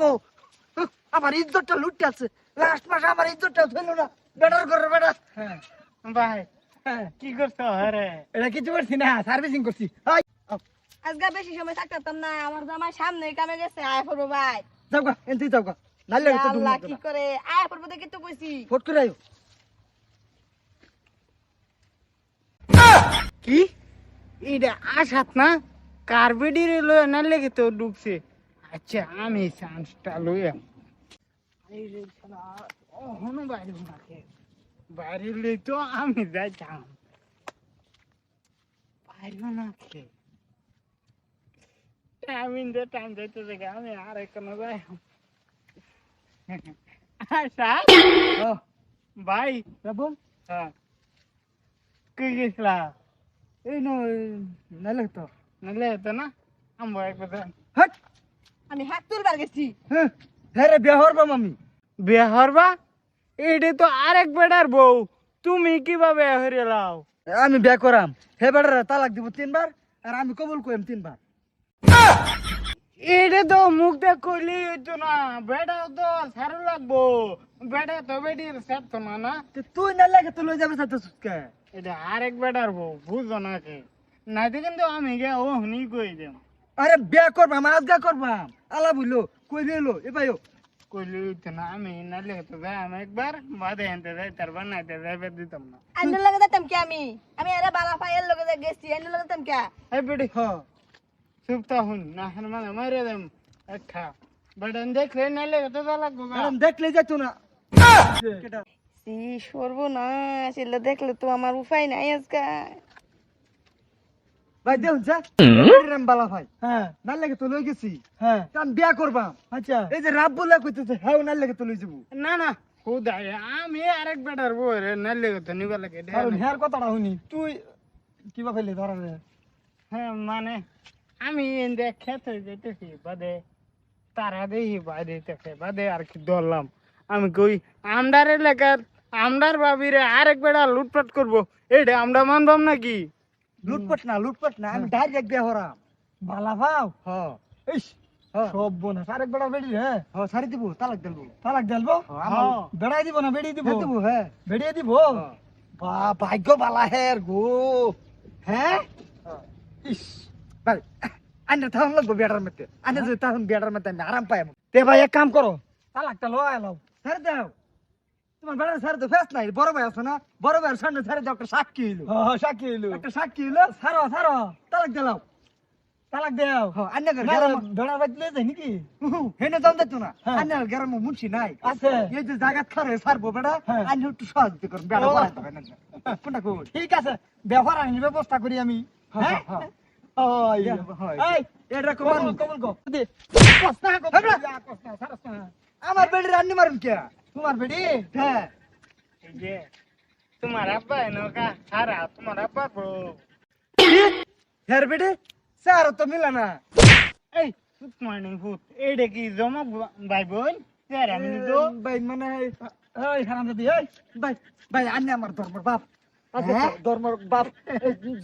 গো আমার ইজ্জতটা লুটতে আছে লাস্ট মাসে আমার ইজ্জতটা হইলো না বেটার করে বেটা হ্যাঁ ভাই কি করছো আরে এটা কিছু করছি না সার্ভিসিং করছি হাই আজকে বেশি সময় থাকতাম না আমার জামাই সামনে কামে গেছে আয় পড়বো ভাই যাও গা এনতি যাও গা নালে তো আল্লাহ কি করে আয় পড়বো দেখে তো কইছি ফট করে আইও কি এটা আসাত না কার্বেডির লয়ে না লেগে তো ঢুকছে আচ্ছা আমি চান্সটা লইয়া আরে শালা ওহনো বাইরে নাকে বাইরে লই তো আমি যাইতাম বাইরে নাকে আমি যে টাইম যাইতে দেখে আমি আর এখানে যাই আচ্ছা ভাই বল হ্যাঁ কই গেছিলা এই নো নালে তো নালে তো না আমবো একবার হট আমি হাত তুলবার গেছি হ্যাঁ রে বিয়াহর বাম আমি বিয়ে হরবা এটা তো আরেক বেটার বউ তুমি কিভাবে হরে লাও আমি বিয়া করাম হে বেটার তালাক দিব 3 বার আর আমি কবুল কইম 3 বার এটা তো মুখ দেখ কইলি হইতো না বেটা তো সারু লাগবো বেটা তো বেটির সাথ না না তো তুই না লাগে তো লই যাবে সাথে সুটকে এটা আরেক বেটার বউ বুঝো না কে নাইতে কিন্তু আমি গে ও হুনি কই দেম আরে বিয়া করবাম আজগা করবাম আলা বুঝলো কই দিলো এ ভাইও কইলি হইতো না আমি নালে তো যাই আমি একবার বাদে আনতে যাই তার বানাইতে যাইবে দিতাম না আইনের লগে যেতাম কি আমি আরে বালা পায়ের লগে গেছি আইনের লগে যেতাম কি এই বেটি হ্যাঁ চুপটা হুন না হেন মানে মারে দেম একটা বেটা দেখলে নালে তো যা লাগবো না ম্যাডাম দেখলে যাইতো না কেটা সি সর্বনাশ এলে দেখলে তো আমার উপায় নাই আজকে ভাই দেউন যা রাম বালা ভাই হ্যাঁ না লাগে তো লই গেছি হ্যাঁ আমি বিয়া করবাম আচ্ছা এই যে রাব বলে কইতেছে হ্যাঁ না লাগে তো লই যাবো না না খুদাই আমি আরেক বেটার বউ রে নালে তো নিবা লাগে কারণ হেয়ার কথাটা শুনি তুই কিবা ফেলে ধরা রে হ্যাঁ মানে আমি এনে খেত হয়ে যেতেছি বাদে তারা দেখি বাইরে থেকে বাদে আর কি ধরলাম আমি কই আমদার এলাকার আমদার ভাবিরে আরেক বেড়া লুটপাট করবো এইটা আমরা মানবাম নাকি লুটপাট না আমি ডাইরেক্ট বিয়া হরাম ভালা ভাও হ্যাঁ ইস হ্যাঁ সব বোনা আরেক বেড়া বেড়ি হ্যাঁ হ্যাঁ ছাড়ি দিব তালাক দেবো তালাক দেলবো হ্যাঁ বেড়াই দিব না বেড়িয়ে দিব দিব হ্যাঁ বেড়িয়ে দিব বা ভাগ্য বালা হের গো হ্যাঁ ইস ভাই আন্না তাহলে লাগবো বিয়াটার মধ্যে আন্না যদি তখন বিয়াটার মধ্যে আমি আরাম পাই তে ভাই এক কাম করো তালাকটা লয় লাও ছাড়ে দাও তোমার বেড়ার ছাড়ে তো ফেস নাই বড় ভাই আছে না বড় ভাইয়ের সামনে ছাড়ে দাও একটা সাক্ষী হইলো সাক্ষী হইলো একটা সাক্ষী হইলো ছাড়ো ছাড়ো তালাক দিলাও তালাক দেও আন্না না, গেরাম বেড়া বাজলে যাই নাকি হেনে দাম দিত না হ্যাঁ। আন্না গেরাম মুন্সি নাই আছে এই যে জায়গা খারে ছাড়বো বেড়া হ্যাঁ। আন্না একটু সহযোগিতা করুন বেড়া ও। বাড়াইতে হবে না কোনটা কই ঠিক আছে ব্যবহার আইনি ব্যবস্থা করি আমি হ্যাঁ ওই হয়। এই এটা কবুল কমান কবুল গো দে কস্তা কবুল হেবড়া। কস্তা সারস্তা আমার বেড়ি রান্নি মারুন কে তোমার বেটি হ্যাঁ এই যে তোমার আব্বা নৌকা সারা তোমার আব্বা বড় হের বেড়ে স্যার তো মিলা না এই গুড মর্নিং ভূত এইটা কি জমা ভাই বোন স্যার আমি তো ভাই মানে এই হারাম দাদি এই ভাই ভাই আন্নে আমার ধর্মের বাপ আচ্ছা, হ্যাঁ ধর্মের বাপ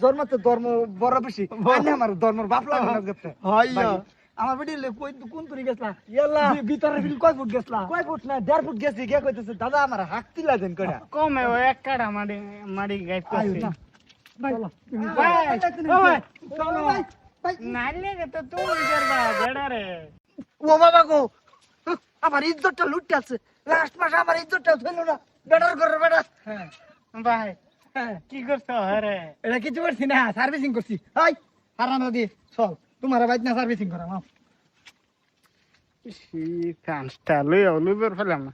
ধর্ম তো ধর্ম বড় বেশি আন্নে আমার ধর্মের বাপ লাগে না গেতে হইয়া আমার বেটি কই কোন তুই গেছলা ইয়াল্লা ভিতরে ফিল কয় ফুট গেছলা কয় ফুট না 1.5 ফুট গেছি কে কইতেছে দাদা আমার হাঁকতি লাগেন কইরা কমে ও এক কাটা মারি মারি গাইতে আয়ো না ভাই ভাই ভাই চলো ভাই ভাই নাইলে তো তুমি করবা বেড়া রে ও বাবা গো আমার ইজ্জতটা লুটতে আছে লাস্ট মাসে আমার ইজ্জতটা হইলো না বেটার করে বেটা হ্যাঁ ভাই কি করছো আরে এটা কিছু করছি না সার্ভিসিং করছি হাই হারান দাদি চল তোমার বাইক না সার্ভিসিং করাম সি কানস্টা লই লইবার ফেলাম না